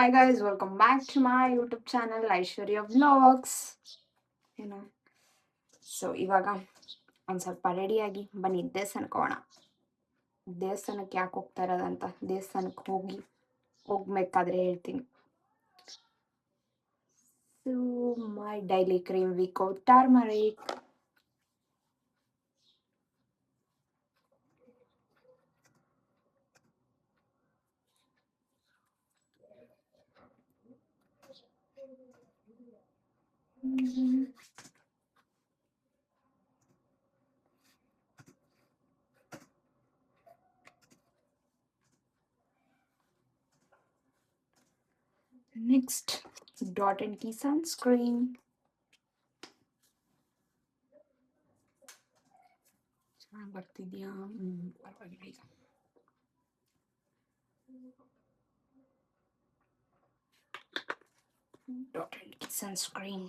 Hi guys, welcome back to my YouTube channel Aishwarya Vlogs. ಏನು so ಇವಾಗ ಒಂದು ಸ್ವಲ್ಪ ರೆಡಿಯಾಗಿ ಬನ್ನಿ ದೇವಸ್ಥಾನಕ್ಕೆ ಹೋಗೋಣ. ದೇವಸ್ಥಾನಕ್ಕೆ ಯಾಕೆ ಹೋಗ್ತಾ ಇರೋದಂತ ದೇವಸ್ಥಾನಕ್ಕೆ ಹೋಗ್ಬೇಕಾದ್ರೆ ಹೇಳ್ತೀನಿ. So my daily cream without turmeric. Next Dot and Key sunscreen. ಚೆನ್ನಾಗಿ ಬರ್ತಿದ್ಯಾ? ಪರವಾಗಿಲ್ಲ. ಈಗ ಡಾಟ್ ಅಂಡ್ ಕೀ ಸನ್ಸ್ಕ್ರೀನ್.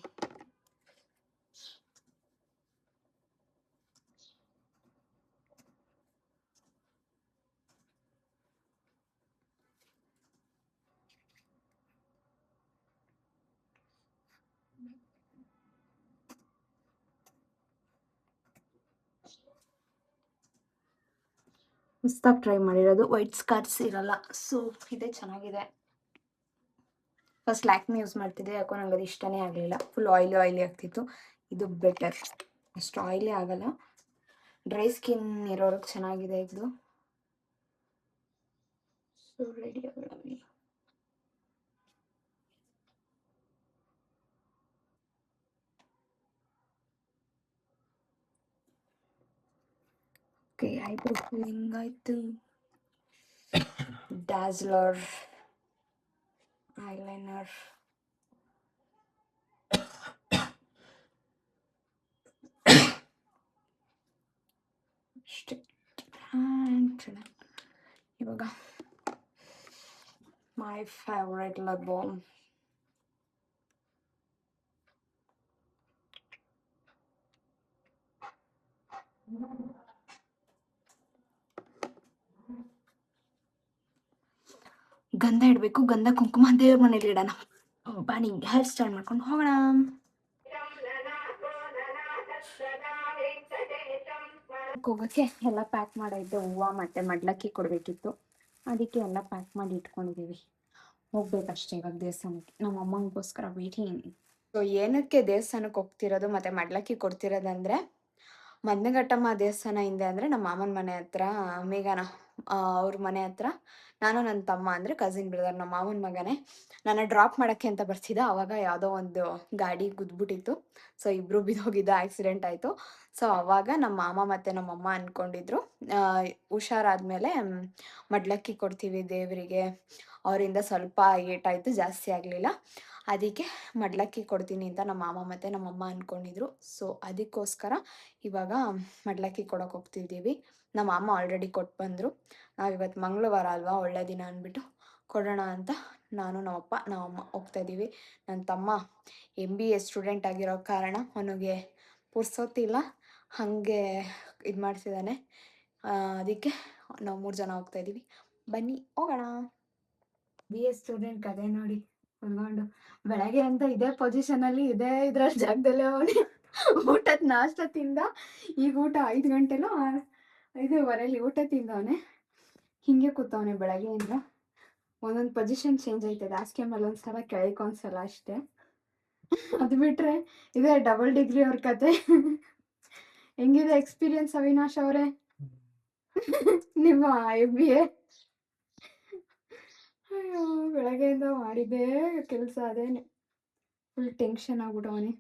ಹೊಸ್ದಾಗಿ ಟ್ರೈ ಮಾಡಿರೋದು ವೈಟ್ ಸ್ಕಾರ್ಸ್ ಇರಲ್ಲ, ಸೊ ಇದೇ ಚೆನ್ನಾಗಿದೆ. ಫಸ್ಟ್ ಲ್ಯಾಕ್ಮಿ ಯೂಸ್ ಮಾಡ್ತಿದ್ದೆ, ಯಾಕೋ ನಂಗೆ ಅದು ಇಷ್ಟನೇ ಆಗಲಿಲ್ಲ. ಫುಲ್ ಆಯಿಲಿ ಆಗ್ತಿತ್ತು. ಇದು ಬೆಟರ್, ಅಷ್ಟು ಆಯಿಲಿ ಆಗಲ್ಲ. ಡ್ರೈ ಸ್ಕಿನ್ ಇರೋರಿಗೆ ಚೆನ್ನಾಗಿದೆ ಇದು. ಸೊ ರೆಡಿ ಆಗೋಣ. ಓಕೆ, ಐಬ್ರೋ ಫಿಲ್ಲಿಂಗ್ ಆಯಿತು. ಡ್ಯಾಸ್ಲರ್ ಐಲೈನರ್, ಅಷ್ಟೇ. ಇವಾಗ ಮೈ ಫೇವ್ರೆಟ್ ಲಿಪ್ ಬಾಮ್. ಗಂಧ ಇಡಬೇಕು, ಗಂಧ ಕುಂಕುಮ ದೇವ್ರ ಮನೇಲಿ ಇಡೋಣ. ಬನ್ನಿ ಹೇರ್ ಸ್ಟೈಲ್ ಮಾಡ್ಕೊಂಡು ಹೋಗೋಣ. ಹೋಗೋಕ್ಕೆ ಎಲ್ಲ ಪ್ಯಾಕ್ ಮಾಡಿದ್ದೆ. ಹೂವು ಮತ್ತು ಮಡ್ಲಕ್ಕಿ ಕೊಡಬೇಕಿತ್ತು, ಅದಕ್ಕೆ ಎಲ್ಲ ಪ್ಯಾಕ್ ಮಾಡಿ ಇಟ್ಕೊಂಡಿದ್ದೀವಿ. ಹೋಗ್ಬೇಕಷ್ಟೇ ಇವಾಗ ದೇವಸ್ಥಾನಕ್ಕೆ. ನಮ್ಮ ಅಮ್ಮನಿಗೋಸ್ಕರ ವೇಟಿಂಗ್. ಸೊ ಏನಕ್ಕೆ ದೇವಸ್ಥಾನಕ್ಕೆ ಹೋಗ್ತಿರೋದು ಮತ್ತು ಮಡ್ಲಕ್ಕಿ ಕೊಡ್ತಿರೋದಂದರೆ, ಮದನಘಟ್ಟಮ್ಮ ದೇವಸ್ಥಾನ ಹಿಂದೆ ಅಂದರೆ ನಮ್ಮ ಮಾಮನ ಮನೆ ಹತ್ರ ಮೇಘನ ಅವ್ರ ಮನೆ ಹತ್ರ ನಾನು ನನ್ನ ತಮ್ಮ ಅಂದರೆ ಕಸಿನ್ ಬ್ರದರ್, ನಮ್ಮ ಮಾವನ ಮಗನೇ, ನನ್ನ ಡ್ರಾಪ್ ಮಾಡೋಕ್ಕೆ ಅಂತ ಬರ್ತಿದ್ದ. ಆವಾಗ ಯಾವುದೋ ಒಂದು ಗಾಡಿ ಗುದ್ಬಿಟ್ಟಿತ್ತು. ಸೊ ಇಬ್ಬರು ಬಿದ್ದೋಗಿದ್ದ, ಆಕ್ಸಿಡೆಂಟ್ ಆಯಿತು. ಸೊ ಆವಾಗ ನಮ್ಮ ಮಾಮ ಮತ್ತು ನಮ್ಮಮ್ಮ ಅಂದ್ಕೊಂಡಿದ್ರು ಹುಷಾರಾದಮೇಲೆ ಮಡ್ಲಕ್ಕಿ ಕೊಡ್ತೀವಿ ದೇವರಿಗೆ. ಅವರಿಂದ ಸ್ವಲ್ಪ ಏಟಾಯಿತು, ಜಾಸ್ತಿ ಆಗಲಿಲ್ಲ. ಅದಕ್ಕೆ ಮಡ್ಲಕ್ಕಿ ಕೊಡ್ತೀನಿ ಅಂತ ನಮ್ಮ ಮಾಮ ಮತ್ತು ನಮ್ಮಮ್ಮ ಅಂದ್ಕೊಂಡಿದ್ರು. ಸೊ ಅದಕ್ಕೋಸ್ಕರ ಇವಾಗ ಮಡ್ಲಕ್ಕಿ ಕೊಡೋಕೆ ಹೋಗ್ತಿದ್ದೀವಿ. ನಮ್ಮ ಅಮ್ಮ ಆಲ್ರೆಡಿ ಕೊಟ್ಟು ಬಂದರು. ನಾವಿವತ್ತು ಮಂಗಳವಾರ ಅಲ್ವಾ, ಒಳ್ಳೆ ದಿನ ಅಂದ್ಬಿಟ್ಟು ಕೊಡೋಣ ಅಂತ ನಾನು ನಮ್ಮಪ್ಪ ನಮ್ಮಮ್ಮ ಹೋಗ್ತಾಯಿದ್ದೀವಿ. ನನ್ನ ತಮ್ಮ MBA ಸ್ಟೂಡೆಂಟ್ ಆಗಿರೋ ಕಾರಣ ಅವನಿಗೆ ಪುರ್ಸೊತ್ತಿಲ್ಲ, ಹಾಗೆ ಇದು ಮಾಡ್ತಿದ್ದಾನೆ. ಅದಕ್ಕೆ ನಾವು 3 ಜನ ಹೋಗ್ತಾಯಿದ್ದೀವಿ. ಬನ್ನಿ ಹೋಗೋಣ. BA ಸ್ಟೂಡೆಂಟ್ ಕತೆ ನೋಡಿ ಕುತ್ಕೊಂಡು ಬೆಳಗ್ಗೆ ಅಂತ ಇದೇ ಪೊಸಿಷನಲ್ಲಿ ಇದ್ರ ಜಾಗದಲ್ಲೇ ಅವನು ಊಟದ ನಾಷ್ಟ ತಿಂದ. ಈಗ ಊಟ 5 ಗಂಟೆಲೋ 5:15 ಊಟ ತಿಂದವನೆ. ಹಿಂಗೆ ಕೂತವನೆ ಬೆಳಗ್ಗೆಯಿಂದ. ಒಂದೊಂದು ಪೊಸಿಷನ್ ಚೇಂಜ್ ಆಯ್ತದೆ. ಹಾಸಿಗೆ ಮೇಲೆ ಒಂದ್ಸಲ, ಕೆಳಗೆ ಒಂದ್ಸಲ ಅಷ್ಟೇ. ಅದು ಬಿಟ್ರೆ ಇದೇ ಡಬಲ್ ಡಿಗ್ರಿ ಅವ್ರ ಕತೆ. ಹೆಂಗಿದೆ ಎಕ್ಸ್ಪೀರಿಯನ್ಸ್ ಅವಿನಾಶ್ ಅವರೇ ನಿಮ್ಮ MBA? ಅಯ್ಯೋ, ಬೆಳಗ್ಗೆಯಿಂದ ಮಾಡಿದ್ದೇ ಕೆಲಸ ಅದೇನೆ. ಫುಲ್ ಟೆನ್ಷನ್ ಆಗ್ಬಿಟ್ಟವನೆ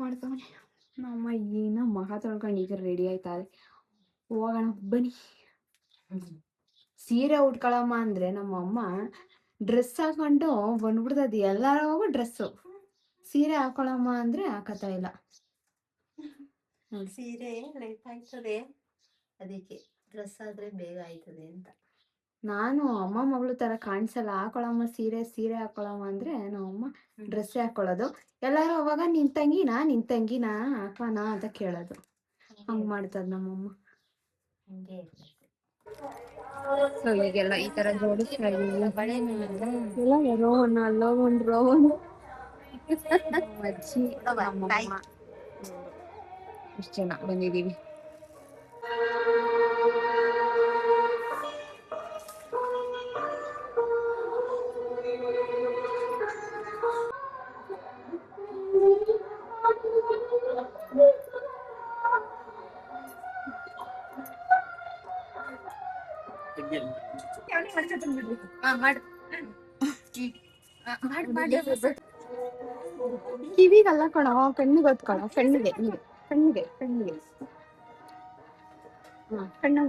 ಮಾಡ್ತವನೆ. ನಮ್ಮ ಏನೋ ಮಗ ತೊಳ್ಕೊಂಡು ಈಗ ರೆಡಿ ಆಯ್ತಾರೆ. ಹೋಗೋಣ ಬನ್ನಿ. ಸೀರೆ ಉಟ್ಕೊಳಮ್ಮ ಅಂದರೆ ನಮ್ಮಮ್ಮ ಡ್ರೆಸ್ ಹಾಕೊಂಡು ಬಂದ್ಬಿಡ್ತದೆ. ಎಲ್ಲಾರು ಹೋಗೋ ಡ್ರೆಸ್ಸು. ಸೀರೆ ಹಾಕೊಳಮ್ಮ ಅಂದರೆ ಹಾಕತ್ತಾ ಇಲ್ಲ. ಸೀರೆ ಲೇಟ್ ಆಯ್ತದೆ, ಅದಕ್ಕೆ ಡ್ರೆಸ್ ಆದ್ರೆ ಬೇಗ ಆಯ್ತದೆ ಅಂತ. ನಾನು ಅಮ್ಮ ಮಗಳು ಥರ ಕಾಣಿಸಲ್ಲ. ಹಾಕೊಳಮ್ಮ ಸೀರೆ ಹಾಕೊಳಮ್ಮ ಅಂದರೆ ನಮ್ಮಮ್ಮ ಡ್ರೆಸ್ಸೇ ಹಾಕೊಳ್ಳೋದು. ಎಲ್ಲರೂ ಅವಾಗ ನಿನ್ ತಂಗಿನಾ ಹಾಕೋಣ ಅಂತ ಕೇಳೋದು. ಹಂಗೆ ಮಾಡ್ತದ ನಮ್ಮಮ್ಮ. ಹಂಗೆ ಸೊ ಈಗೆಲ್ಲ ಈ ತರ ಜೋಡಿಸ್ತಾ ಇದೀವಿ. ಬಳೆನೂ ಎಲ್ಲ ರೋವನ್ ಅಲ್ಲೋಗೊಂದು ರೋವನ್ ಅಜ್ಜಿ ನಮ್ಮಮ್ಮ ಇಷ್ಟು ಜನ ಬಂದಿದೀವಿ. ಕಿವಿಗಲ್ಲ ಕಣೋ, ಕಣ್ಣಿಗೆ ಓದ್ಕೊಳ, ಕಣ್ಣಿಗೆ ಕಣ್ಣಿಗೆ ಕಣ್ಣಿಗೆ ಕಣ್ಣಿಗೆ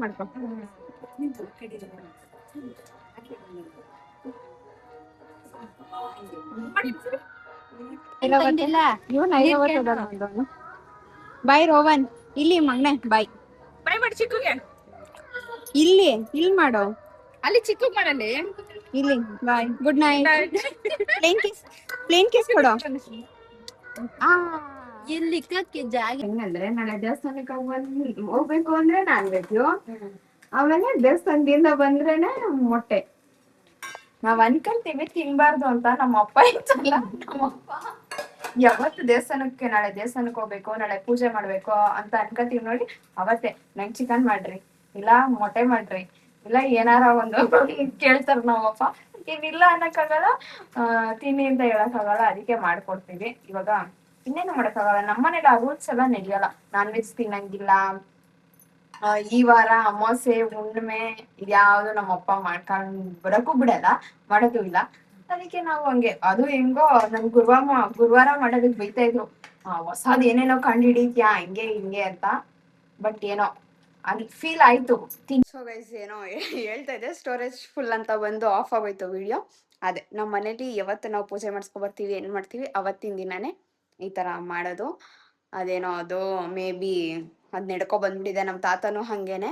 ಮಾಡ್ಕೊ. ಇವನ್ 50 ಬಾಯ್ ರೋವನ್, ಇಲ್ಲಿ ಮಗ್ನೆ ಬಾಯ್ ಮಾಡಿ ಚಿಕ್ಕಗೆ, ಇಲ್ಲಿ ಮಾಡೋ, ಅಲ್ಲಿ ಚಿಕ್ಕ ಮಾಡಲ್ಲಿ, ಇಲ್ಲಿ ಬಾಯ್, ಗುಡ್ ನೈಟ್. ಪ್ಲೇನ್ ಕಿಸ್ ಕೊಡೋ. ಎಲ್ಲಿಕ್ಕೆ ಜಾಗ ಹೆಂಗಂದ್ರೆ ನಾಳೆ ದೇವಸ್ಥಾನಕ್ಕೆ ಹೋಗ್ಬೇಕು ಅಂದ್ರೆ ನಾನ್ ವೆಜ್ಜು, ಆಮೇಲೆ ದೇವಸ್ಥಾನದಿಂದ ಬಂದ್ರೇನೆ ಮೊಟ್ಟೆ. ನಾವ್ ಅನ್ಕೊಂತೀವಿ ತಿನ್ಬಾರ್ದು ಅಂತ, ನಮ್ಮ ಅಪ್ಪ ಇತ್ತಲ್ಲ, ನಮ್ಮಪ್ಪ ಯಾವತ್ತು ದೇವಸ್ಥಾನಕ್ಕೆ, ನಾಳೆ ದೇವಸ್ಥಾನಕ್ಕೆ ಹೋಗ್ಬೇಕು, ನಾಳೆ ಪೂಜೆ ಮಾಡ್ಬೇಕು ಅಂತ ಅನ್ಕೋತೀವಿ ನೋಡಿ, ಅವತ್ತೇ ನಂಗೆ ಚಿಕನ್ ಮಾಡ್ರಿ, ಇಲ್ಲ ಮೊಟ್ಟೆ ಮಾಡ್ರಿ, ಇಲ್ಲ ಏನಾರ ಒಂದು ಕೇಳ್ತಾರ ನಮ್ಮಪ್ಪ. ಏನಿಲ್ಲ ಅನ್ನಕ್ಕಾಗಲ್ಲ, ತಿನ್ನಿ ಅಂತ ಹೇಳಕ್ಕಾಗಲ್ಲ, ಅದಕ್ಕೆ ಮಾಡ್ಕೊಡ್ತೀವಿ. ಇವಾಗ ಇನ್ನೇನು ಮಾಡಕ್ಕಾಗಲ್ಲ, ನಮ್ಮನೇಲಿ ಆ ರೂಲ್ಸ್ ಎಲ್ಲ ನಡೆಯಲ್ಲ. ನಾನ್ ವೆಜ್ ತಿನ್ನಂಗಿಲ್ಲ, ಈ ವಾರ ಅಮಾವಾಸ್ಯೆ ಹುಣ್ಣಿಮೆ ಇದ್ಯಾವ್ದು ನಮ್ಮಪ್ಪ ಮಾಡ್ಕೊಂಡ್ ಬರಕ್ಕೂ ಬಿಡಲ್ಲ, ಮಾಡೋದು ಇಲ್ಲ. ಅದಕ್ಕೆ ನಾವು ಹಂಗೆ, ಅದು ಹೆಂಗೋ ನನ್ ಗುರುವಾರ ಮಾಡೋದಕ್ ಬೈತಾ ಇದ್ರು, ಹೊಸಾದ್ ಏನೇನೋ ಕಂಡು ಹಿಡಿತ್ಯಾ ಹಂಗೆ ಹಿಂಗೆ ಅಂತ. ಬಟ್ ಏನೋ ಫೀಲ್ ಆಯ್ತು. ಸೊ ಗೈಸ್, ಏನೋ ಹೇಳ್ತಾ ಇದೆ, ಸ್ಟೋರೇಜ್ ಫುಲ್ ಅಂತ ಬಂದು ಆಫ್ ಆಗೋಯ್ತು ವಿಡಿಯೋ. ಅದೇ ನಮ್ಮ ಮನೇಲಿ ಯಾವತ್ತು ನಾವು ಪೂಜೆ ಮಾಡಿಸ್ಕೊ ಬರ್ತೀವಿ, ಏನ್ ಮಾಡ್ತೀವಿ ಅವತ್ತಿನ ದಿನಾನೇ ಈ ತರ ಮಾಡೋದು. ಅದೇನೋ ಅದು ಮೇ ಬಿ ಅದ್ ನಡ್ಕೊ ಬಂದ್ಬಿಟ್ಟಿದೆ. ನಮ್ಮ ತಾತನೂ ಹಂಗೇನೆ.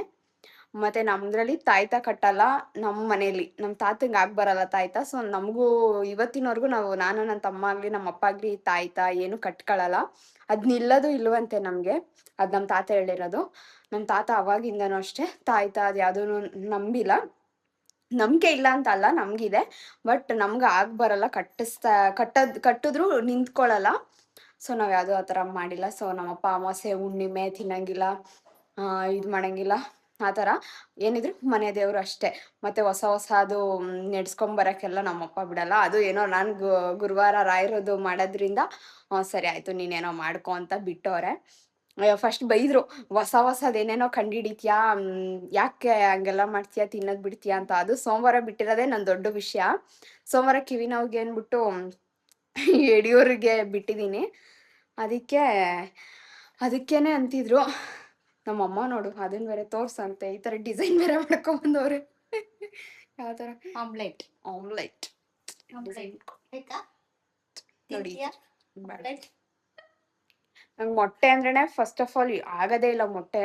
ಮತ್ತೆ ನಮ್ದ್ರಲ್ಲಿ ತಾಯ್ತ ಕಟ್ಟಲ್ಲ ನಮ್ಮ ಮನೇಲಿ, ನಮ್ಮ ತಾತಂಗೆ ಆಗ್ ಬರಲ್ಲ ತಾಯ್ತ. ಸೊ ನಮಗೂ ಇವತ್ತಿನವರೆಗೂ ನಾನು ನನ್ನ ತಮ್ಮ ಆಗ್ಲಿ ನಮ್ಮ ಅಪ್ಪ ಆಗ್ಲಿ ತಾಯ್ತ ಏನು ಕಟ್ಕೊಳಲ್ಲ. ಅದ್ ನಿಲ್ಲದು ಇಲ್ವಂತೆ ನಮ್ಗೆ, ಅದ್ ನಮ್ಮ ತಾತ ಹೇಳಿರೋದು. ನಮ್ಮ ತಾತ ಅವಾಗಿಂದನೂ ಅಷ್ಟೇ ತಾಯ್ತ ಅದ್ ಯಾವ್ದೂ ನಂಬಿಲ್ಲ. ನಂಬಿಕೆ ಇಲ್ಲ ಅಂತ ಅಲ್ಲ, ನಮ್ಗಿದೆ, ಬಟ್ ನಮ್ಗೆ ಆಗ್ ಬರಲ್ಲ, ಕಟ್ಟಿದ್ರು ನಿಂತ್ಕೊಳ್ಳಲ್ಲ. ಸೊ ನಾವ್ ಯಾವ್ದು ಆ ಥರ ಮಾಡಿಲ್ಲ. ಸೊ ನಮ್ಮಪ್ಪ ಅಮಾವಾಸ್ಯೆ ಹುಣ್ಣಿಮೆ ತಿನ್ನಂಗಿಲ್ಲ, ಇದು ಮಾಡಂಗಿಲ್ಲ ಆ ಥರ. ಏನಿದ್ರು ಮನೆ ದೇವ್ರು ಅಷ್ಟೇ. ಮತ್ತೆ ಹೊಸದು ನೆಡ್ಸ್ಕೊಂಬರಕ್ಕೆಲ್ಲ ನಮ್ಮಪ್ಪ ಬಿಡಲ್ಲ. ಅದು ಏನೋ ನಾನು ಗುರುವಾರ ರಾಯರದು ಮಾಡೋದ್ರಿಂದ ಸರಿ ಆಯ್ತು ನೀನೇನೋ ಮಾಡ್ಕೊ ಅಂತ ಬಿಟ್ಟವ್ರೆ. ಫಸ್ಟ್ ಬೈದ್ರು, ಹೊಸದೇನೇನೋ ಕಂಡಿಡಿತ್ಯಾ, ಯಾಕೆ ಹಂಗೆಲ್ಲ ಮಾಡ್ತೀಯಾ, ತಿನ್ನೋದ್ ಬಿಡ್ತೀಯಾ ಅಂತ. ಅದು ಸೋಮವಾರ ಬಿಟ್ಟಿರೋದೇ ನನ್ನ ದೊಡ್ಡ ವಿಷಯ. ಸೋಮವಾರ ಕಿವಿ ನೋವಿಗೆ ಅಂದ್ಬಿಟ್ಟು ಯಡಿಯೂರಿಗೆ ಬಿಟ್ಟಿದ್ದೀನಿ. ಅದಕ್ಕೇನೆ ಅಂತಿದ್ರು ನಮ್ಮಮ್ಮ, ನೋಡು ಅದನ್ನ ಬೇರೆ ತೋರ್ಸಂತೆ, ಈ ತರ ಡಿಸೈನ್ ಬೇರೆ ಮಾಡ್ಕೊಂಬಂದವ್ರೆ. ಯಾವ ತರ ಆಮ್ಲೆಟ್ ನೋಡಿ. ನಂಗೆ ಮೊಟ್ಟೆ ಅಂದ್ರೇನೆ ಫಸ್ಟ್ ಆಫ್ ಆಲ್ ಆಗದೇ ಇಲ್ಲ. ಮೊಟ್ಟೆ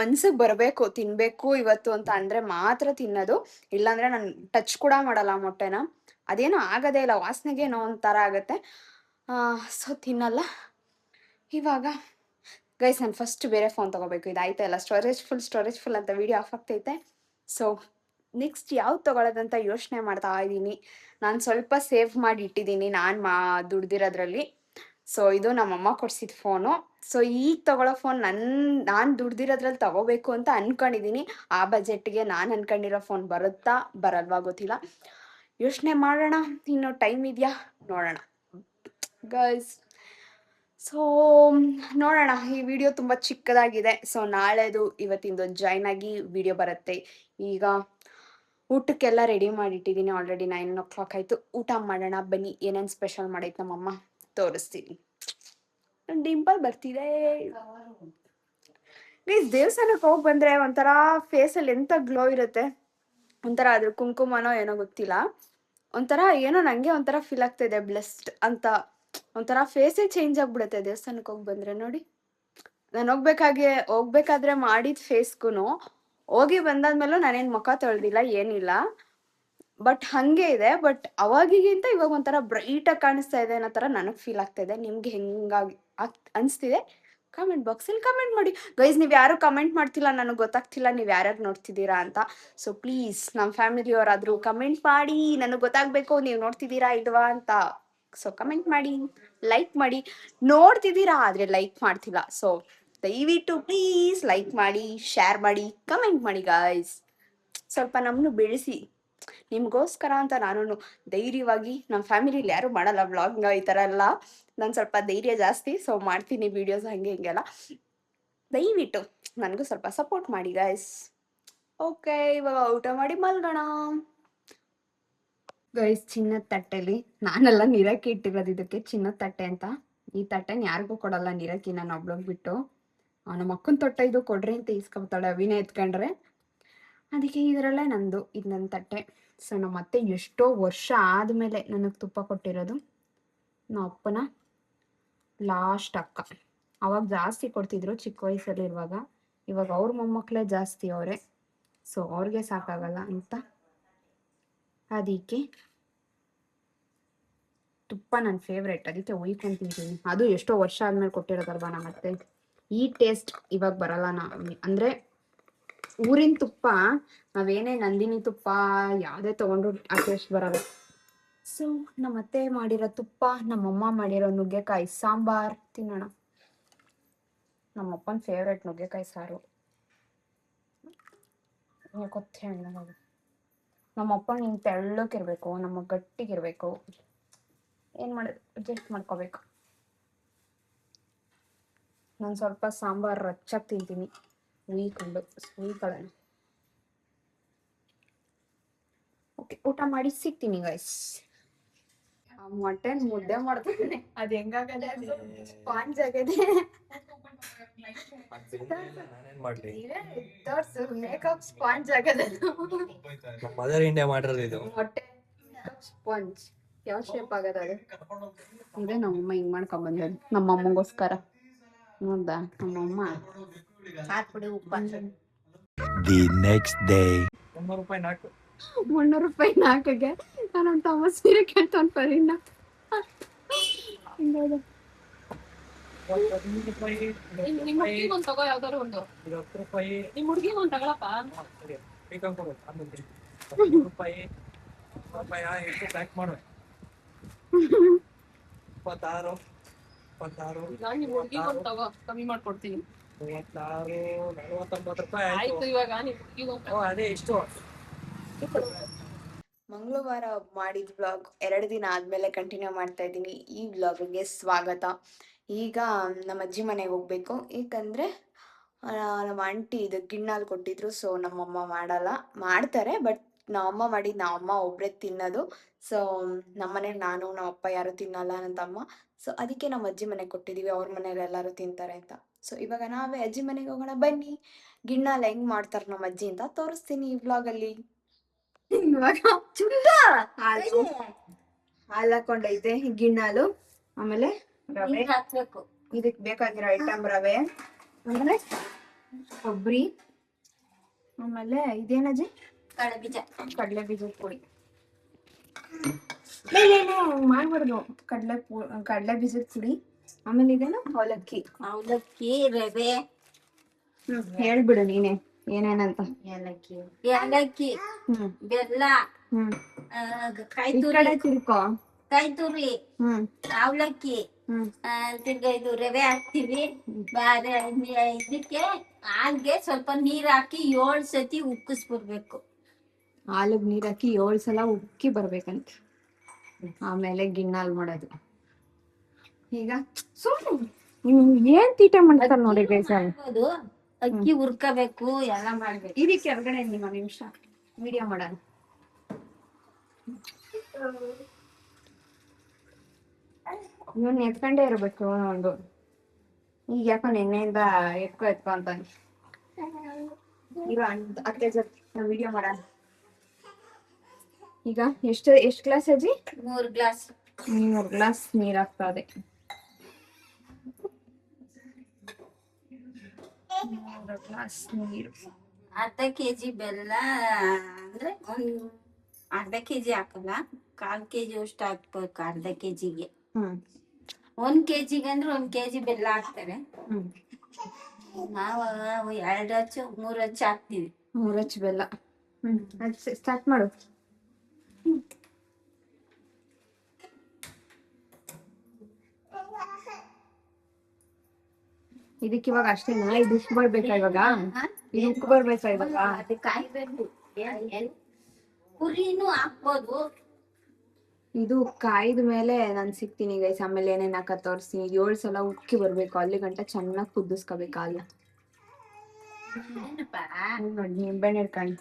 ಮನ್ಸಿಗೆ ಬರಬೇಕು, ತಿನ್ಬೇಕು ಇವತ್ತು ಅಂತ ಅಂದ್ರೆ ಮಾತ್ರ ತಿನ್ನೋದು, ಇಲ್ಲಾಂದ್ರೆ ನಾನು ಟಚ್ ಕೂಡ ಮಾಡಲ್ಲ ಮೊಟ್ಟೆನ. ಅದೇನೋ ಆಗದೇ ಇಲ್ಲ, ವಾಸನೆಗೆ ಏನೋ ಒಂಥರ ಆಗತ್ತೆ. ಸೊ ತಿನ್ನಲ್ಲ. ಇವಾಗ ಗೈಸ್ ನಾನು ಫಸ್ಟ್ ಬೇರೆ ಫೋನ್ ತಗೋಬೇಕು, ಇದಾಯ್ತಾ ಇಲ್ಲ, ಸ್ಟೋರೇಜ್ ಫುಲ್ ಅಂತ ವಿಡಿಯೋ ಆಫ್ ಆಗ್ತೈತೆ. ಸೊ ನೆಕ್ಸ್ಟ್ ಯಾವ್ದು ತಗೊಳ್ಳೋದಂತ ಯೋಚನೆ ಮಾಡ್ತಾ ಇದ್ದೀನಿ. ನಾನು ಸ್ವಲ್ಪ ಸೇವ್ ಮಾಡಿ ಇಟ್ಟಿದ್ದೀನಿ ದುಡ್ದಿರೋದ್ರಲ್ಲಿ. ಸೊ ಇದು ನಮ್ಮಮ್ಮ ಕೊಡ್ಸಿದ ಫೋನು. ಸೊ ಈಗ ತಗೊಳ್ಳೋ ಫೋನ್ ನಾನು ದುಡ್ದಿರೋದ್ರಲ್ಲಿ ತಗೋಬೇಕು ಅಂತ ಅನ್ಕೊಂಡಿದ್ದೀನಿ. ಆ ಬಜೆಟ್ಗೆ ನಾನು ಅನ್ಕೊಂಡಿರೋ ಫೋನ್ ಬರುತ್ತಾ ಬರಲ್ವಾ ಗೊತ್ತಿಲ್ಲ, ಯೋಚನೆ ಮಾಡೋಣ. ಇನ್ನು ಟೈಮ್ ಇದೆಯಾ, ನೋಡೋಣ ಗೈಸ್. ಸೊ ನೋಡೋಣ. ಈ ವಿಡಿಯೋ ತುಂಬ ಚಿಕ್ಕದಾಗಿದೆ. ಸೊ ನಾಳೆದು ಇವತ್ತಿಂದು ಜಾಯ್ನ್ ಆಗಿ ವಿಡಿಯೋ ಬರುತ್ತೆ. ಈಗ ಊಟಕ್ಕೆಲ್ಲ ರೆಡಿ ಮಾಡಿಟ್ಟಿದ್ದೀನಿ, ಆಲ್ರೆಡಿ 9 o'clock ಆಯಿತು. ಊಟ ಮಾಡೋಣ ಬನ್ನಿ. ಏನೇನು ಸ್ಪೆಷಲ್ ಮಾಡೈತೆ ನಮ್ಮಮ್ಮ ತೋರಿಸ್ತೀನಿ. ಡಿಂಪಲ್ ಬರ್ತಿದೆ. ಪ್ಲೀಸ್ ದೇವಸ್ಥಾನಕ್ಕೆ ಹೋಗಿ ಬಂದರೆ ಒಂಥರ ಫೇಸಲ್ಲಿ ಎಂಥ ಗ್ಲೋ ಇರುತ್ತೆ, ಒಂಥರ ಅದ್ರ ಕುಂಕುಮನೋ ಏನೋ ಗೊತ್ತಿಲ್ಲ, ಒಂಥರ ಏನೋ ನನಗೆ ಒಂಥರ ಫೀಲ್ ಆಗ್ತಾಯಿದೆ ಬ್ಲೆಸ್ಡ್ ಅಂತ. ಒಂಥರ ಫೇಸೇ ಚೇಂಜ್ ಆಗ್ಬಿಡುತ್ತೆ ದೇವಸ್ಥಾನಕ್ಕೆ ಹೋಗಿ ಬಂದರೆ. ನೋಡಿ, ನಾನು ಹೋಗ್ಬೇಕಾದ್ರೆ ಮಾಡಿದ ಫೇಸ್ಗೂ ಹೋಗಿ ಬಂದಾದ್ಮೇಲೂ ನಾನೇನು ಮುಖ ತೊಳೆದಿಲ್ಲ, ಏನಿಲ್ಲ, ಬಟ್ ಹಾಗೆ ಇದೆ. ಬಟ್ ಅವಾಗಿಗಿಂತ ಇವಾಗ ಒಂಥರ ಬ್ರೈಟಾಗಿ ಕಾಣಿಸ್ತಾ ಇದೆ ಅನ್ನೋ ಥರ ನನಗೆ ಫೀಲ್ ಆಗ್ತಾ ಇದೆ. ನಿಮ್ಗೆ ಹೆಂಗಾಗಿ ಅನಿಸ್ತಿದೆ ಕಮೆಂಟ್ ಬಾಕ್ಸಲ್ಲಿ ಕಮೆಂಟ್ ಮಾಡಿ ಗೈಸ್. ನೀವು ಯಾರು ಕಮೆಂಟ್ ಮಾಡ್ತಿಲ್ಲ, ನನಗೆ ಗೊತ್ತಾಗ್ತಿಲ್ಲ ನೀವು ಯಾರ್ಯಾರು ನೋಡ್ತಿದ್ದೀರಾ ಅಂತ. ಸೊ ಪ್ಲೀಸ್ ನಮ್ಮ ಫ್ಯಾಮಿಲಿಯವರಾದರೂ ಕಮೆಂಟ್ ಮಾಡಿ, ನನಗೆ ಗೊತ್ತಾಗಬೇಕು ನೀವು ನೋಡ್ತಿದ್ದೀರಾ ಇಲ್ವಾ ಅಂತ. ಸೊ ಕಮೆಂಟ್ ಮಾಡಿ, ಲೈಕ್ ಮಾಡಿ. ನೋಡ್ತಿದ್ದೀರಾ ಆದರೆ ಲೈಕ್ ಮಾಡ್ತಿಲ್ಲ. ಸೊ ದಯವಿಟ್ಟು ಪ್ಲೀಸ್ ಲೈಕ್ ಮಾಡಿ, ಶೇರ್ ಮಾಡಿ, ಕಮೆಂಟ್ ಮಾಡಿ ಗಾಯ್ಸ್. ಸ್ವಲ್ಪ ನಮ್ಮನ್ನು ಬೆಳೆಸಿ. ನಿಮಗೋಸ್ಕರ ಅಂತ ನಾನು ಧೈರ್ಯವಾಗಿ, ನಮ್ಮ ಫ್ಯಾಮಿಲಿಲಿ ಯಾರು ಮಾಡಲ್ಲ ವ್ಲಾಗ್ನ ಈ ಥರ ಎಲ್ಲ. ನಾನು ಸ್ವಲ್ಪ ಧೈರ್ಯ ಜಾಸ್ತಿ, ಸೊ ಮಾಡ್ತೀನಿ ವೀಡಿಯೋಸ್ ಹಂಗೆ ಹಿಂಗೆಲ್ಲ. ದಯವಿಟ್ಟು ನನಗೂ ಸ್ವಲ್ಪ ಸಪೋರ್ಟ್ ಮಾಡಿ ಗಾಯ್ಸ್. ಓಕೆ, ಇವಾಗ ಊಟ ಮಾಡಿ ಮಲ್ಗೋಣ ಗೈಸ್. ಚಿನ್ನದ ತಟ್ಟೆಲಿ ನಾನೆಲ್ಲ ನೀರಕ್ಕಿ ಇಟ್ಟಿರೋದು, ಇದಕ್ಕೆ ಚಿನ್ನದ ತಟ್ಟೆ ಅಂತ. ಈ ತಟ್ಟೆನ ಯಾರಿಗೂ ಕೊಡಲ್ಲ ನೀರಕ್ಕಿ, ನಾನು ಒಬ್ಳೋಗ್ ಬಿಟ್ಟು. ನಮ್ಮ ಅಕ್ಕನ ತೊಟ್ಟೆ ಇದು ಕೊಡ್ರಿ ಅಂತ ಇಸ್ಕೊತಾಳೆ ಅವಿನೇ ಎತ್ಕೊಂಡ್ರೆ. ಅದಕ್ಕೆ ಇದರಲ್ಲೇ ನಂದು, ಇದು ನನ್ನ ತಟ್ಟೆ. ಸೊ ನಮ್ಮ ಅತ್ತೆ ಎಷ್ಟೋ ವರ್ಷ ಆದಮೇಲೆ ನನಗೆ ತುಪ್ಪ ಕೊಟ್ಟಿರೋದು. ನಮ್ಮ ಅಪ್ಪನ ಲಾಸ್ಟ್ ಅಕ್ಕ, ಅವಾಗ ಜಾಸ್ತಿ ಕೊಡ್ತಿದ್ರು ಚಿಕ್ಕ ವಯಸ್ಸಲ್ಲಿ ಇರುವಾಗ. ಇವಾಗ ಅವ್ರ ಮೊಮ್ಮಕ್ಕಳೇ ಜಾಸ್ತಿ ಅವರೇ, ಸೊ ಅವ್ರಿಗೆ ಸಾಕಾಗಲ್ಲ ಅಂತ ಅದಕ್ಕೆ ತುಪ್ಪ ನನ್ನ ಫೇವ್ರೇಟ್, ಅದಕ್ಕೆ ಉಯ್ಕೊಂತಿದ್ದೀನಿ. ಅದು ಎಷ್ಟೋ ವರ್ಷ ಆದ್ಮೇಲೆ ಕೊಟ್ಟಿರೋದಲ್ವಾ ನಮ್ಮ ಅತ್ತೆ. ಈ ಟೇಸ್ಟ್ ಇವಾಗ ಬರಲ್ಲ. ಅಂದರೆ ಊರಿನ ತುಪ್ಪ ನಾವೇನೇ ನಂದಿನಿ ತುಪ್ಪ ಯಾವುದೇ ತೊಗೊಂಡ್ರು ಆ ಟೇಸ್ಟ್ ಬರಲ್ಲ. ಸೊ ನಮ್ಮ ಅತ್ತೆ ಮಾಡಿರೋ ತುಪ್ಪ, ನಮ್ಮಮ್ಮ ಮಾಡಿರೋ ನುಗ್ಗೆಕಾಯಿ ಸಾಂಬಾರ್ ತಿನ್ನೋಣ. ನಮ್ಮಪ್ಪನ ಫೇವ್ರೇಟ್ ನುಗ್ಗೆಕಾಯಿ ಸಾರು. ಗೊತ್ತೇ ಹಣ್ಣು. ನಮ್ಮಪ್ಪ ಹಿಂಗೆ ತೆಳ್ಳಕ್ಕಿರ್ಬೇಕು, ನಮ್ಮ ಗಟ್ಟಿಗಿರ್ಬೇಕು. ಏನು ಮಾಡೋದು, ಅಡ್ಜಸ್ಟ್ ಮಾಡ್ಕೋಬೇಕು. ನಾನು ಸ್ವಲ್ಪ ಸಾಂಬಾರು ರಚ್ಚಾಗಿ ತಿಂತೀನಿ, ಉಯ್ಕೊಂಡು ಉಯ್ಕೊಳ್ಳೋಣ. ಓಕೆ, ಊಟ ಮಾಡಿ ಸಿಗ್ತೀನಿ ಗೈಸ್. ಮಟನ್ ಮುದ್ದೆ ಮಾಡ್ತಿದ್ದೀನಿ, ಅದು ಹೆಂಗಾಗದೆ, ಸ್ಪಾಂಜ್ ಆಗದೆ. ತೋರ್ಸು, ಮೇಕಪ್ ಸ್ಪಾಂಜ್ ಆಗದೆ. ಮದರ್ ಇಂಡಿಯಾ ಮಾಡಿರೋದು ಇದು ಮೊಟ್ಟೆ ಸ್ಪಾಂಜ್ ಯಾವ ಶೇಪ್ ಆಗದ ಅದು. ಇದೇ ನಮ್ಮಮ್ಮ ಹಿಂಗ್ ಮಾಡ್ಕೊಂಡ್ ಬಂದದ್ದು ನಮ್ಮಮ್ಮಗೋಸ್ಕರ. ನೋಡ್ದ ನಮ್ಮಮ್ಮ ಹಾಕ್ಬಿಡಿ ಉಪ್ಪು. The next day. 300 ರೂಪಾಯಿ ನಾಲ್ಕು. 300 ರೂಪಾಯಿ ನಾಲ್ಕಿಗೆ ನಾನು ತಮ್ಮ ಸೀರೆ ಕೇಳ್ತಾನೆ ಪರಿನ. ನಿಮ್ಮ ಹುಡುಗಿಗೆ ಒಂದು ತಗೋ, ಯಾವ್ದಾರು ಒಂದು. 10 ರೂಪಾಯಿ. ನಿಮ್ಮ ಹುಡುಗಿಗೆ ಒಂದು ತಗೊಳಪ್ಪ. ರೂಪಾಯಿ ಎಷ್ಟು ಪ್ಯಾಕ್ ಮಾಡು. 26 ಈಗ ನಿಮ್ಮ ಹುಡುಗಿಗೆ ಒಂದು ತಗೋ, ಕಮ್ಮಿ ಮಾಡ್ಕೊಡ್ತೀನಿ. 36 49 ರೂಪಾಯಿ ಆಯ್ತು. ಆಯ್ತು. ಇವಾಗ ನಿಮ್ಮ ಹುಡುಗಿಗೆ ಒಂದು ಅದೇ ಎಷ್ಟು. ಮಂಗಳವಾರ ಮಾಡಿದ ವ್ಲಾಗ್ 2 ದಿನ ಆದಮೇಲೆ ಕಂಟಿನ್ಯೂ ಮಾಡ್ತಾ ಇದ್ದೀನಿ. ಈ ವ್ಲಾಗ್ಗೆ ಸ್ವಾಗತ. ಈಗ ನಮ್ಮ ಅಜ್ಜಿ ಮನೆಗೆ ಹೋಗ್ಬೇಕು, ಏಕೆಂದರೆ ನಮ್ಮ ಆಂಟಿ ಇದು ಗಿಣ್ಣಾಲ್ ಕೊಟ್ಟಿದ್ರು. ಸೊ ನಮ್ಮಮ್ಮ ಮಾಡಲ್ಲ, ಮಾಡ್ತಾರೆ, ಬಟ್ ನಮ್ಮಮ್ಮ ಮಾಡಿದ್ದು ನಮ್ಮಮ್ಮ ಒಬ್ಬರೇ ತಿನ್ನೋದು. ಸೊ ನಮ್ಮನೇಲಿ ನಾನು ನಮ್ಮಪ್ಪ ಯಾರು ತಿನ್ನಲ್ಲ, ನನ್ನ ತಮ್ಮ. ಸೊ ಅದಕ್ಕೆ ನಮ್ಮ ಅಜ್ಜಿ ಮನೆಗೆ ಕೊಟ್ಟಿದ್ದೀವಿ, ಅವ್ರ ಮನೇಲಿ ಎಲ್ಲರೂ ತಿಂತಾರೆ ಅಂತ. ಸೊ ಇವಾಗ ನಾವೇ ಅಜ್ಜಿ ಮನೆಗೆ ಹೋಗೋಣ ಬನ್ನಿ. ಗಿಣ್ಣಾಲ್ ಹೆಂಗೆ ಮಾಡ್ತಾರೆ ನಮ್ಮ ಅಜ್ಜಿ ಅಂತ ತೋರಿಸ್ತೀನಿ ಈ ವ್ಲಾಗಲ್ಲಿ. ಇವಾಗ ಹಾಲು ಹಾಕೊಂಡೈತೆ ಗಿಣ್ಣಾಲು, ಆಮೇಲೆ ರವೆ ಹಾಕ್ಬೇಕು. ಇದಕ್ಕೆ ಬೇಕಾಗಿರೋ ಐಟಮ್ ರವೆ, ಆಮೇಲೆ ಕೊಬ್ಬರಿ, ಆಮೇಲೆ ಇದೇನಜ್ಜಿ ಕಡಲೆ ಬೀಜ, ಕಡಲೆ ಬೀಜದ ಪುಡಿ. ಮಾಡ್ಬಾರ್ದು, ಕಡಲೆ ಬೀಜದ ಪುಡಿ, ಆಮೇಲೆ ಇದೇನು ಅವಲಕ್ಕಿ. ಅವಲಕ್ಕಿ, ರವೆ, ಹೇಳ್ಬಿಡು ನೀನೆ ಏನೇನಂತ. ಏಲಕ್ಕಿ, ಬೆಲ್ಲ, ಕಾಯಿ ಈ ತುರಿ, ಕಡೆ ತಿರ್ಕೋ. ಕಾಯಿ ತುರಿ, ಅವಲಕ್ಕಿ, ತಿರ್ಗಾ ಇದು ರವೆ ಹಾಕ್ತಿವಿ. ಇದಕ್ಕೆ ಹಾಲ್ಗೆ ಸ್ವಲ್ಪ ನೀರ್ ಹಾಕಿ 7 ಸತಿ ಉಕ್ಕಿಸ್ಬಿಡ್ಬೇಕು. ಹಾಲಿಗೆ ನೀರ್ ಹಾಕಿ 7 ಸಲ ಉಕ್ಕಿ ಬರ್ಬೇಕಂತ, ಆಮೇಲೆ ಗಿಣ್ಣಾಲ್ ಮಾಡೋದು. ಈಗ ಏನ್ ತೀಟ ಮಾಡ್ತಾರೆ ನೋಡಿ ಗೈಸ್. ಅದು ಅಕ್ಕಿ ಹುರ್ಕೋಬೇಕು, ಎಲ್ಲ ಮಾಡ್ಬೇಕು. ಇದಕ್ಕೆ ಕೆಳಗಡೆ ನಿಮ್ಮ ನಿಮಿಷ ವಿಡಿಯೋ ಮಾಡೋಣ. ಇವನ್ ಎತ್ಕೊಂಡೇ ಇರ್ಬೇಕು ಒಂದು. ಈಗ ಯಾಕೋ ನಿನ್ನೆಯಿಂದ ಎತ್ಕೊ ಅಂತ ಈಗ ಅತ್ತೆ ಜೊತೆ ವಿಡಿಯೋ ಮಾಡೋಣ. ಈಗ ಎಷ್ಟು ಗ್ಲಾಸ್ ಅಜ್ಜಿ? 3 ಗ್ಲಾಸ್. 3 ಗ್ಲಾಸ್ ನೀರ್ ಹಾಕ್ತಾ ಇದೆ. 3 ಗ್ಲಾಸ್ ನೀರು. ಅರ್ಧ ಕೆಜಿ ಬೆಲ್ಲ ಅಂದ್ರೆ ಅರ್ಧ ಕೆಜಿ ಹಾಕಲ್ಲ, 1/4 ಕೆಜಿ ಅಷ್ಟು ಹಾಕ್ಬೇಕು ಅರ್ಧ ಕೆಜಿಗೆ. 1 kg ಅಂದ್ರೆ 1 kg ಬೆಲ್ಲ ಹಾಕ್ತಾರೆ. ಹ್ಮ್ ನಾವು 2 ಹಚ್ಚು 3 ಹಚ್ಚು ಹಾಕ್ತಿವಿ. 3 ಹಚ್ಚು ಬೆಲ್ಲ. ಸ್ಟಾರ್ಟ್ ಮಾಡು. ಇದಕ್ಕೆ ಇವಾಗ ಅಷ್ಟೇನಾ? ಇದು ಉಪ್ಪು ಬರ್ಬೇಕಾ ಇವಾಗ? ಇದು ಉಪ್ಪು ಬರ್ಬೇಕಾ ಇವಾಗ? ಅದು ಕಾಯ್ಬೇಕು. ಪುರಿನೂ ಹಾಕ್ಬೋದು. ಇದು ಕಾಯ್ದ ಮೇಲೆ ನಾನು ಸಿಗ್ತೀನಿ ಗೈಸ್. ಆಮೇಲೆ ಏನೇನ್ ಹಾಕ ತೋರಿಸ್ತೀನಿ. 7 ಸಲ ಉಕ್ಕಿ ಬರ್ಬೇಕು, ಅಲ್ಲಿ ಗಂಟ ಚೆನ್ನಾಗಿ ಕುದಿಸ್ಕೋಬೇಕು ಹಾಲು. ಏನಪ್ಪಾ ನೋಡಿ ನಿಂಬೆಣ್ಣೆ ಹಿಡ್ಕೊಂಡು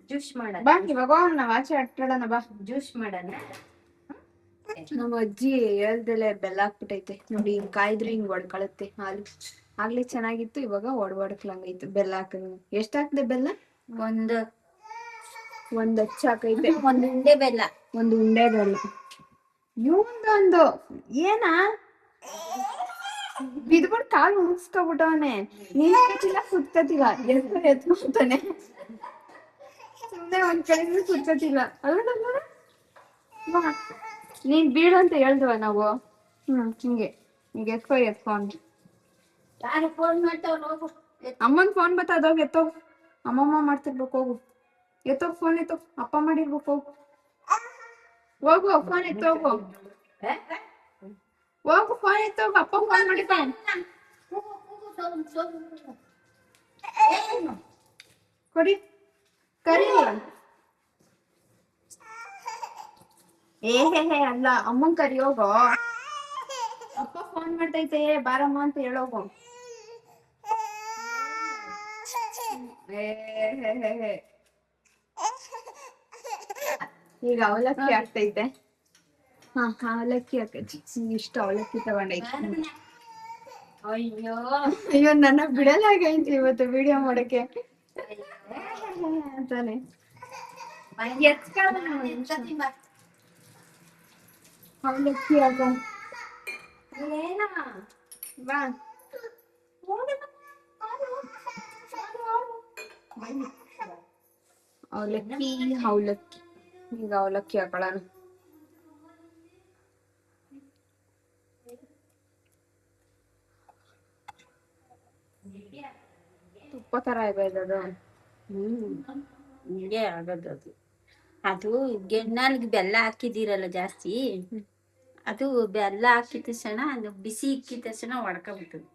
ಜ್ಯೂಸ್ ಮಾಡೋಣ. ಬಾ ಇವಾಗ ನಾವ್ ಆಚೆ ಆಟಾಡೋಣ ಬಾ. ಜ್ಯೂಸ್ ಮಾಡೋಣ. ನಮ್ಮ ಅಜ್ಜಿ ಹೇಳ್ದಲೆ ಬೆಲ್ಲ ಹಾಕ್ಬಿಟ್ಟೈತೆ ನೋಡಿ. ಹಿಂಗ್ ಕಾಯ್ದ್ರೆ ಹಿಂಗ್ ಒಡ್ಕೊಳತ್ತೆ ಹಾಲು. ಆಗ್ಲೇ ಚೆನ್ನಾಗಿತ್ತು, ಇವಾಗ ಒಡ್ಕೊಳಂಗೈತು ಬೆಲ್ಲ ಹಾಕಿದ್ರೆ. ಎಷ್ಟ್ ಹಾಕ್ದೆ ಬೆಲ್ಲ? ಒಂದು ಹಚ್ಚ ಹಾಕೈತೆ. ಒಂದು ಉಂಡೆ ಬೆಲ್ಲ. ಒಂದು ಉಂಡೆ ಬೆಲ್ಲ. ಇವಂದೊಂದು ಏನ ಬಿದ್ಬಿಟ್ಟು ಕಾಲು ಮುಗಿಸ್ಕೊಬಿಟ್ಟವನೆ. ನೀನ್ ಕುತ್ಕತಿಲ್ಲ, ಎತ್ಕೊತಾನೆ. ಸುಮ್ನೆ ಒಂದ್ ಕಡೆ ಕುತ್ಕತಿಲ್ಲ. ನೀನ್ ಬೀಳು ಅಂತ ಹೇಳ್ದವ ನಾವು. ಹಿಂಗೆ ಈಗ ಎತ್ಕೊಂಡು ಯಾರು ಫೋನ್ ಮಾಡ್ತಾವ್ ಹೋಗು. ಅಮ್ಮನ್ ಫೋನ್ ಬತ್ತದೋಗಿ ಎತ್ತೋಗ್. ಅಮ್ಮಮ್ಮ ಮಾಡ್ತಿರ್ಬೇಕು, ಹೋಗು ಎತ್ತೋಗ್. ಫೋನ್ ಎತ್ತೋಗ್, ಅಪ್ಪ ಮಾಡಿರ್ಬೇಕು. ಹೋಗು ಫೋನ್ ಎತ್ತೋಗು. ಹೋಗು ಫೋನ್ ಎತ್ತೋಗು, ಅಪ್ಪ ಫೋನ್ ಮಾಡಿರ್ತಾನೆ. ಕೊಡಿ ಕರಿ. ಹೇ ಅಲ್ಲ, ಅಮ್ಮನ್ ಕರಿ ಹೋಗೋ. ಅಪ್ಪ ಫೋನ್ ಮಾಡ್ತೈತೆ ಬಾರಮ್ಮ ಅಂತ ಹೇಳೋಗು. ಈಗ ಅವಲಕ್ಕಿ ಆಗ್ತೈತೆ. ಅವಲಕ್ಕಿ ಹಾಕಜ್ಜಿ. ಇಷ್ಟು ಅವಲಕ್ಕಿ ತಗೊಂಡೈತೆ. ಅಯ್ಯೋ ಅಯ್ಯೋ ನನ್ನ ಬಿಡಲಾಗೈತಿ ಇವತ್ತು ವಿಡಿಯೋ ಮಾಡಕ್ಕೆ ಅಂತಾನೆ. ಅವಲಕ್ಕಿ ಹಾಕ ಬಾ. ಅವಲಕ್ಕಿ ಅವಲಕ್ಕಿ. ಈಗ ಅವಲಕ್ಕಿ ಹಾಕೊಳ್ಳೋಣ. ತುಪ್ಪ ತರ ಇದೆ ಅದು. ಹಿಂಗೆ ಆಗದು ಅದು. ಅದು ಗೆಣ್ಣಾಲ್ಗೆ ಬೆಲ್ಲ ಹಾಕಿದಿರಲ್ಲ ಜಾಸ್ತಿ, ಅದು ಬೆಲ್ಲ ಹಾಕಿದ ತಕ್ಷಣ ಅದು ಬಿಸಿ ಇಕ್ಕಿದ ತಕ್ಷಣ ಹೊಡ್ಕೊಬಿಡ್ತದೆ.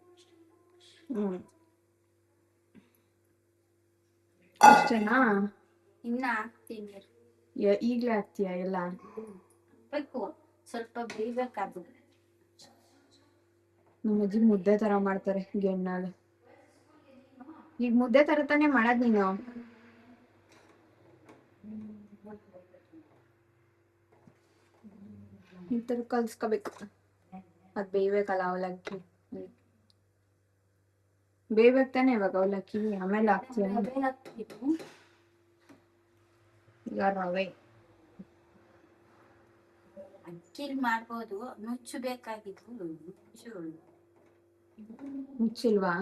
ಅಷ್ಟೇನಾ? ಇನ್ನ ಹಾಕ್ತೀನಿ. ಈಗ್ಲೇ ಹಾಕ್ತೀಯಾ ಎಲ್ಲ? ಬೇಕು ಸ್ವಲ್ಪ ಬೇಯ್ಬೇಕಾದ್ರು. ನಮ್ಮ ಅಜ್ಜಿ ಮುದ್ದೆ ತರ ಮಾಡ್ತಾರೆ ಗೆಣ್ಣಾಳು. ಈಗ ಮುದ್ದೆ ತರ ತಾನೇ ಮಾಡದ್ ನೀನು? ಈ ತರ ಕಲ್ಸ್ಕೋಬೇಕು. ಅದ್ ಬೇಯ್ಬೇಕಲ್ಲ ಅವಲಕ್ಕಿ. ಬೇಯ್ಬೇಕು ತಾನೆ ಇವಾಗ ಅವಲಕ್ಕಿ, ಆಮೇಲೆ ಹಾಕ್ತೀಯ? ಈಗ ರವೆ ಅಕ್ಕಿಲ್ ಮಾಡ್ಬೋದು. ನುಚ್ಚು ಬೇಕಾಗಿತ್ತು. ಮುಚ್ಚಿಲ್ವಾ?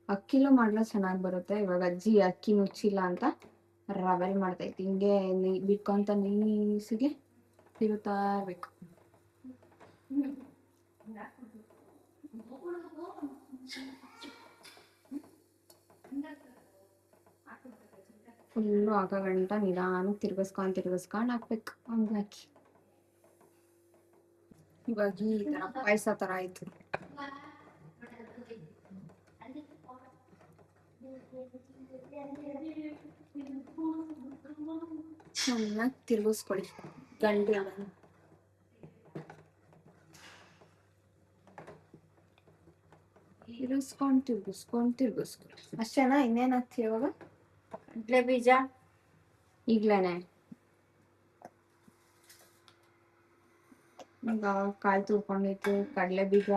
ಅಕ್ಕಿಲೂ ಮಾಡ್ಲಾ ಚೆನ್ನಾಗ್ ಬರುತ್ತೆ. ಇವಾಗ ಅಜ್ಜಿ ಅಕ್ಕಿ ಮುಚ್ಚಿಲ್ಲ ಅಂತ ರವೆ ಮಾಡ್ತೈತಿ. ಹಿಂಗೆ ಬಿಟ್ಕೊಂತ ನೀಸಿಗೆ ತಿರುತ್ತಾ ಇರ್ಬೇಕು. ಫುಲ್ಲು ಹಾಕೋ ಗಂಟ ನಿಧಾನ ತಿರ್ಗಿಸ್ಕೊಂಡ್ ಹಾಕ್ಬೇಕು ಹಂಗಾಕಿ. ಇವಾಗ ಈ ತರ ಪಾಯಸ ತರ ಆಯ್ತು. ಚೆನ್ನಾಗಿ ತಿರ್ಗಿಸ್ಕೊಳ್ಳಿ ಗಂಟೆ. ತಿರ್ಗಿಸ್ಕೊಂಡು ಅಷ್ಟೇನಾ? ಇನ್ನೇನ್ ಹಾಕ್ತೀಯ ಇವಾಗ? ಕಡ್ಲೆ ಬೀಜ ಈಗ್ಲೇನೆ ಈಗ ಕಾಯಿ ತುರ್ಕೊಂಡೈತೆ. ಕಡಲೆ ಬೀಜ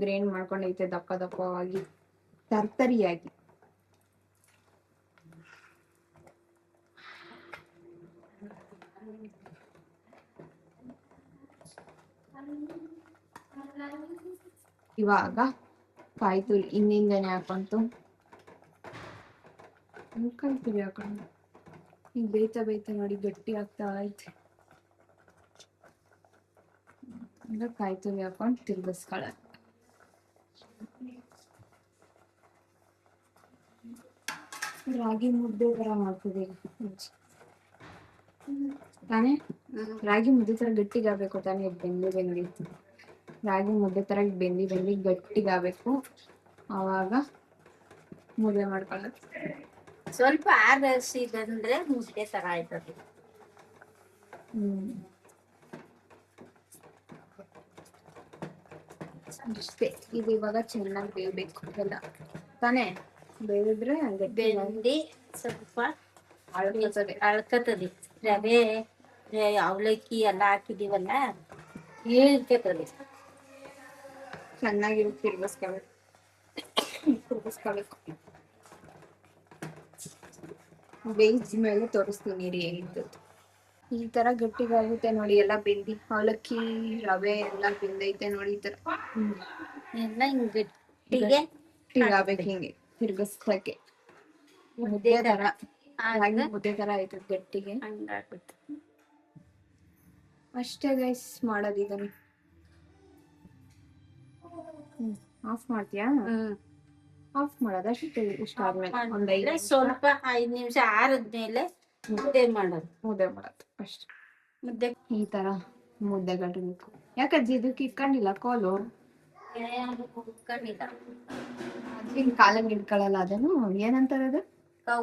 ಗ್ರೈಂಡ್ ಮಾಡ್ಕೊಂಡೈತೆ ದಪ್ಪ ದಪ್ಪವಾಗಿ ತರ್ತರಿಯಾಗಿ. ಇವಾಗ ಕಾಯಿ ತುರಿ ಹಿಂದಿಂದನೆ ಹಾಕೊಂತು ಕಾಯಿ ತುರಿ ಹಾಕೊಂಡು ಈಗ ಬೇಯ್ತಾ ನೋಡಿ ಗಟ್ಟಿ ಆಗ್ತಾ ಐತೆ. ಈಗ ಕಾಯಿ ತುರಿ ಹಾಕೊಂಡು ತಿರ್ಗಿಸ್ಕೊಳ್ಳ. ರಾಗಿ ಮುದ್ದೆ ತರ ಮಾಡ್ತಿದ್ದೀವಿ ತಾನೇ. ರಾಗಿ ಮುದ್ದೆ ತರ ಗಟ್ಟಿಗಾಗಬೇಕು ತಾನೇ, ಬೆಂದಿ ರಾಗಿ ಮುದ್ದೆ ತರ ಬೆಂದಿ ಗಟ್ಟಿಗಾಗಬೇಕು. ಆವಾಗ ಮುದ್ದೆ ಮಾಡ್ಕೊಳ್ಳೋದು. ಸ್ವಲ್ಪ ಆರಿಸಿದಂದ್ರೆ ಮುದ್ದೆ ತರ ಆಯ್ತದೆ. ಅಷ್ಟೇ. ಇದು ಇವಾಗ ಚೆನ್ನಾಗಿ ಬೇಯಬೇಕು ಎಲ್ಲ ತಾನೇ. ಬೇಯಿದ್ರೆ ಬೆಂದಿ ಸ್ವಲ್ಪ ಅಳ್ಕೊತದೆ. ಅಳ್ಕತದೆ. ರವೆ ಅವಲಕ್ಕಿ ಎಲ್ಲ ಹಾಕಿದೀವಲ್ಲ, ಹೇಳ್ಕತದೆ. ಚೆನ್ನಾಗಿ ತಿರ್ಗಿಸ್ಕೋಬೇಕು. ಬೇಯಿಸಿದ ಮೇಲೆ ತೋರಿಸ್ತೀನಿ ರೀ ಹೇಗಿದ್ದದ್ದು. ಈ ತರ ಗಟ್ಟಿಗಾಗುತ್ತೆ ನೋಡಿ. ಎಲ್ಲ ಬೆಂದಿ ಅವಲಕ್ಕಿ ರವೆ ಎಲ್ಲ ಬೆಂದೈತೆ ನೋಡಿ. ಈ ತರ ಎಲ್ಲ ಹಿಂಗ್ ಗಟ್ಟಿಗೆ ಗಟ್ಟಿಗಾಗ್ಬೇಕು. ಹಿಂಗೆ ತಿರ್ಗಿಸ್ಕೊಳಕ್ಕೆ ಮುದ್ದೆ ತರ, ರಾಗಿ ಮುದ್ದೆ ತರ ಆಯ್ತು ಗಟ್ಟಿಗೆ. ಹಂಗಾಗುತ್ತೆ. ಅಷ್ಟೇ ಗೈಸ್ ಮಾಡೋದು ಇದನ್ನು. ಆಫ್ ಮಾಡ್ತೀಯಾ? ಆಫ್ ಮಾಡೋದು ಅಷ್ಟೇ. ಇಷ್ಟ ಆದ್ಮೇಲೆ ಒಂದ್ 5 ನಿಮಿಷ, ಸ್ವಲ್ಪ 5 ನಿಮಿಷ ಆರದ್ಮೇಲೆ ಮುದ್ದೆ ಮಾಡೋದು. ಮುದ್ದೆ ಮಾಡೋದು ಅಷ್ಟೇ. ಮುದ್ದೆ ಈ ತರ ಮುದ್ದೆ ಗಟ್ಟಬೇಕು. ಯಾಕಜ್ಜಿ ಇದಕ್ಕೆ ಇಟ್ಕೊಂಡಿಲ್ಲ ಕೋಲು? ಹುಡ್ಕೊಂಡಿಲ್ಲ. ಹಿಂಗ್ ಕಾಲಲ್ಲಿ ಇಟ್ಕೊಳ್ಳಲ್ಲ ಅದನ್ನು. ಏನಂತಾರೆ ಅದು?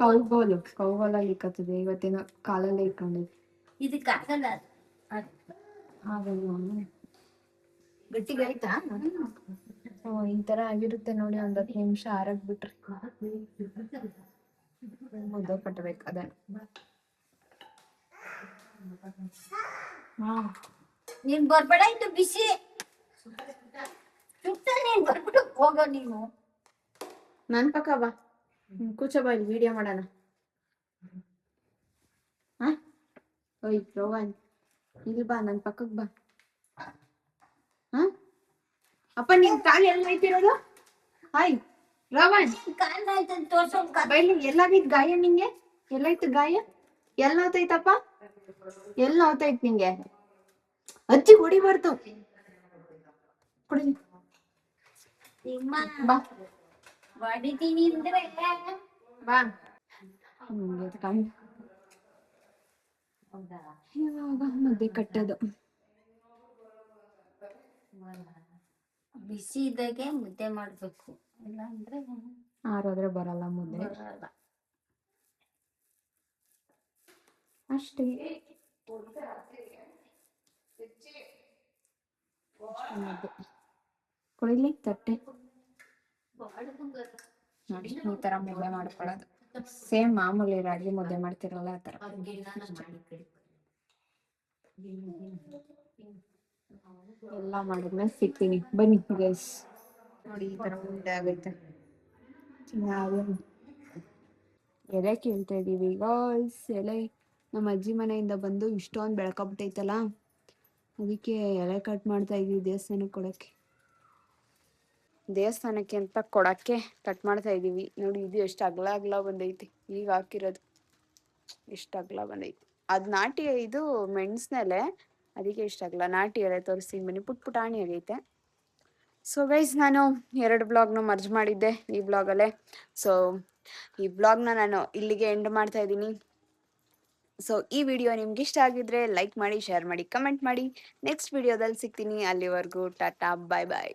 ಕೌಗೋಲು. ಕೌಗೋಲಲ್ಲಿ ಇಕ್ಕತ್ತದೆ. ಇವತ್ತೇನೋ ಕಾಲಲ್ಲೇ ಇಟ್ಕೊಂಡಿದ್ವಿ. ಇದಕ್ಕಾಗಲ್ಲ. ಗಟ್ಟಿಗೆ ಆಯ್ತಾ? ಈ ತರ ಆಗಿರುತ್ತೆ ನೋಡಿ. 10 ನಿಮಿಷ ಆರಕ್ ಬಿಟ್ರಿ ಮುದ್ದೆ ಕಟ್ಟಬೇಕು ಅದನ್ನ. ನೀನ್ ಬರ್ಬೇಡ, ಇದು ಬಿಸಿ ಸುತ್ತ. ನೀನ್ ಬರ್ಬಿಟ್ಟು ಹೋಗೋ ನೀನು. ನನ್ ಪಕ್ಕ ಬಾ, ಕೂಚ ಬಾ, ಇಲ್ಲಿ ವಿಡಿಯೋ ಮಾಡೋಣ. ಓಯ್ ರೋಹನ್, ಇಲ್ಲಿ ಬಾ, ನನ್ ಪಕ್ಕಕ್ ಬಾ. ಅಪ್ಪ ನಿನ್ ಕಾಲು ಎಲ್ಲ ಐತಿರೋದು? ಹಾಯ್ ರೋಹನ್, ಕಾಲ್ ಆಯ್ತು ತೋರ್ಸೋ. ಬೈಲಿ. ಎಲ್ಲಾಗಿದ್ ಗಾಯ ನಿಂಗೆ? ಎಲ್ಲಾಯ್ತು ಗಾಯ? ಎಲ್ಲ ನೋತೈತಪ್ಪ? ಎಲ್ಲ ನೋತೈತ್ ನಿಂಗೆ? ಅಜ್ಜಿ ಹೊಡಿಬಾರ್ದು. ಕುಡಿ ಬಾ, ಹೊಡಿತೀನಿ ಅಂದ್ರೆ ಬಾ. ಇವಾಗ ಮುದ್ದೆ ಕಟ್ಟೋದು. ಬಿಸಿ ಇದ್ದಾಗೆ ಮುದ್ದೆ ಮಾಡ್ಬೇಕು, ಇಲ್ಲ ಅಂದ್ರೆ ಆರೋದ್ರೆ ಬರಲ್ಲ ಮುದ್ದೆ. ಬರಲ್ಲ. ಅಷ್ಟೇ. ಕುಡಿಲಿ ತಟ್ಟೆ ನೋಡಿ. ಈ ತರ ಮುದ್ದೆ ಮಾಡ್ಕೊಳ್ಳೋದು. ಸೇಮ್ ಮಾಮೂಲಿ ರಾಗಿ ಮುದ್ದೆ ಮಾಡ್ತಿರಲ್ಲ ಆ ತರ. ಎಲ್ಲ ಮಾಡಿದ್ಮೇಲೆ ಸಿಗ್ತೀನಿ ಬನ್ನಿ ಗೈಸ್. ನೋಡಿ ಈ ತರ ಮುದ್ದೆ ಆಗೈತೆ. ಎಲೆ ಕೇಳ್ತಾ ಇದೀವಿ ಗೈಸ್. ಎಲೆ ನಮ್ಮ ಅಜ್ಜಿ ಮನೆಯಿಂದ ಬಂದು ಇಷ್ಟೊಂದು ಬೆಳ್ಕೊಬಿಟ್ಟೈತಲ್ಲ, ಅದಕ್ಕೆ ಎಲೆ ಕಟ್ ಮಾಡ್ತಾ ಇದೀವಿ ದೇವಸ್ಥಾನಕ್ಕೆ ಅಂತ ಕೊಡಕ್ಕೆ ಕಟ್ ಮಾಡ್ತಾ ಇದೀವಿ. ನೋಡಿ ಇದು ಎಷ್ಟು ಅಗಲ ಬಂದೈತಿ. ಈಗ ಹಾಕಿರೋದು ಎಷ್ಟು ಅಗಲ ಬಂದೈತಿ. ಅದ್ ನಾಟಿ ಇದು ಮೆಣಸಿನೆಲೆ, ಅದಕ್ಕೆ ಇಷ್ಟ ಅಗಲ. ನಾಟಿ ಎಲೆ ತೋರಿಸ್ತೀನಿ ಬನ್ನಿ. ಪುಟಾಣಿ ಆಗೈತೆ. ಸೊ ಗೈಸ್, ನಾನು 2 ಬ್ಲಾಗ್ನ ಮರ್ಜ್ ಮಾಡಿದ್ದೆ ಈ ಬ್ಲಾಗಲ್ಲೇ. ಸೊ ಈ ಬ್ಲಾಗ್ನ ನಾನು ಇಲ್ಲಿಗೆ ಎಂಡ್ ಮಾಡ್ತಾ ಇದ್ದೀನಿ. ಸೊ ಈ ವಿಡಿಯೋ ನಿಮ್ಗೆ ಇಷ್ಟ ಆಗಿದ್ರೆ ಲೈಕ್ ಮಾಡಿ, ಶೇರ್ ಮಾಡಿ, ಕಮೆಂಟ್ ಮಾಡಿ. ನೆಕ್ಸ್ಟ್ ವಿಡಿಯೋದಲ್ಲಿ ಸಿಗ್ತೀನಿ. ಅಲ್ಲಿವರೆಗೂ ಟಾಟಾ, ಬಾಯ್ ಬಾಯ್.